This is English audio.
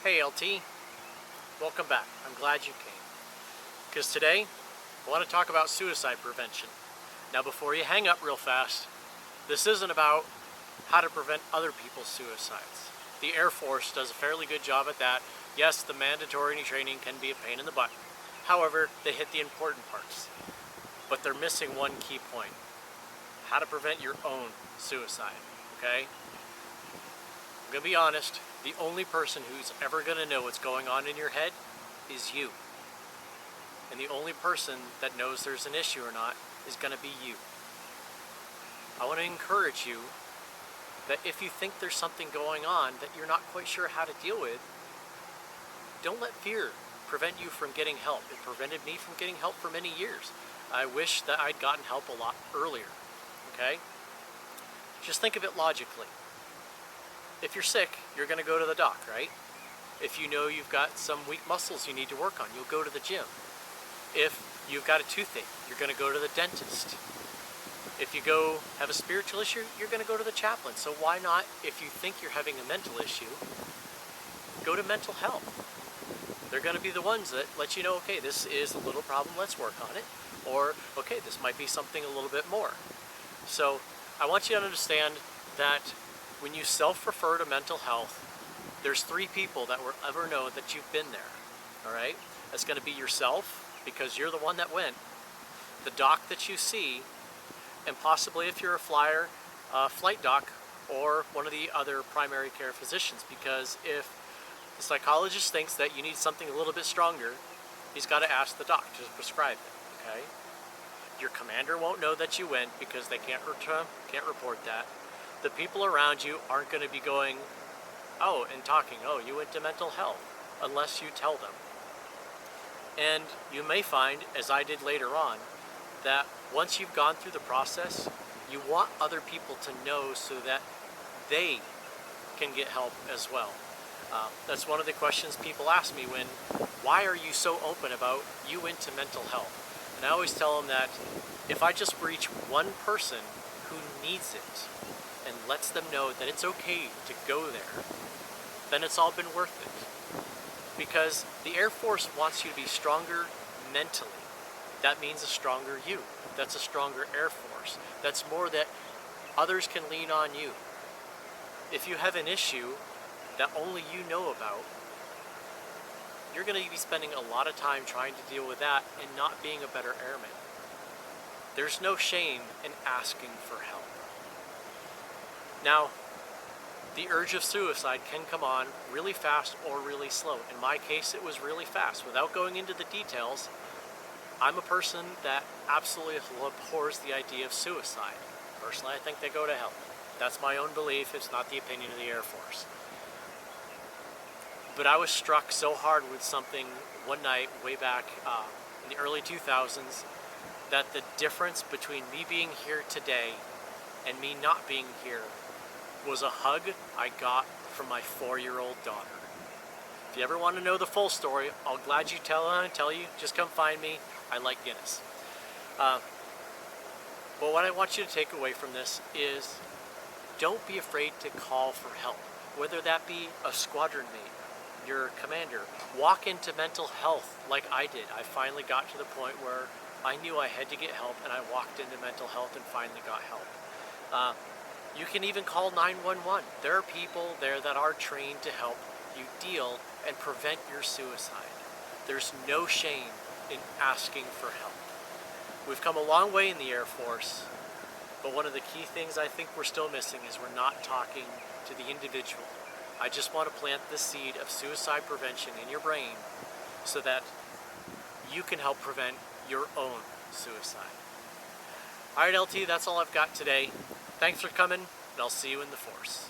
Hey LT, welcome back. I'm glad you came. Because today, I want to talk about suicide prevention. Now before you hang up real fast, this isn't about how to prevent other people's suicides. The Air Force does a fairly good job at that. Yes, the mandatory training can be a pain in the butt. However, they hit the important parts. But they're missing one key point. How to prevent your own suicide, okay? I'm gonna be honest, the only person who's ever gonna know what's going on in your head is you. And the only person that knows there's an issue or not is gonna be you. I wanna encourage you that if you think there's something going on that you're not quite sure how to deal with, don't let fear prevent you from getting help. It prevented me from getting help for many years. I wish that I'd gotten help a lot earlier, okay? Just think of it logically. If you're sick, you're gonna go to the doc, right? If you know you've got some weak muscles you need to work on, you'll go to the gym. If you've got a toothache, you're gonna go to the dentist. If you go have a spiritual issue, you're gonna go to the chaplain. So why not, if you think you're having a mental issue, go to mental health. They're gonna be the ones that let you know, okay, this is a little problem, let's work on it. Or, okay, this might be something a little bit more. So I want you to understand that when you self-refer to mental health, there's three people that will ever know that you've been there, all right? That's gonna be yourself, because you're the one that went, the doc that you see, and possibly if you're a flyer, flight doc, or one of the other primary care physicians, because if the psychologist thinks that you need something a little bit stronger, he's gotta ask the doc to prescribe it, okay? Your commander won't know that you went because they can't report that. The people around you aren't going to be going, oh, and talking, oh, you went to mental health, unless you tell them. And you may find, as I did later on, that once you've gone through the process, you want other people to know so that they can get help as well. That's one of the questions people ask me when, why are you so open about you went to mental health? And I always tell them that if I just reach one person who needs it, and lets them know that it's okay to go there, then it's all been worth it. Because the Air Force wants you to be stronger mentally. That means a stronger you. That's a stronger Air Force. That's more that others can lean on you. If you have an issue that only you know about, you're going to be spending a lot of time trying to deal with that and not being a better airman. There's no shame in asking for help. Now, the urge of suicide can come on really fast or really slow. In my case, it was really fast. Without going into the details, I'm a person that absolutely abhors the idea of suicide. Personally, I think they go to hell. That's my own belief. It's not the opinion of the Air Force. But I was struck so hard with something one night way back in the early 2000s that the difference between me being here today and me not being here was a hug I got from my 4-year-old daughter. If you ever want to know the full story, I'll glad you tell you. Just come find me. I like Guinness. But what I want you to take away from this is don't be afraid to call for help. Whether that be a squadron mate, your commander, walk into mental health like I did. I finally got to the point where I knew I had to get help, and I walked into mental health and finally got help. You can even call 911. There are people there that are trained to help you deal and prevent your suicide. There's no shame in asking for help. We've come a long way in the Air Force, but one of the key things I think we're still missing is we're not talking to the individual. I just want to plant the seed of suicide prevention in your brain so that you can help prevent your own suicide. All right, LT, that's all I've got today. Thanks for coming, and I'll see you in the Force.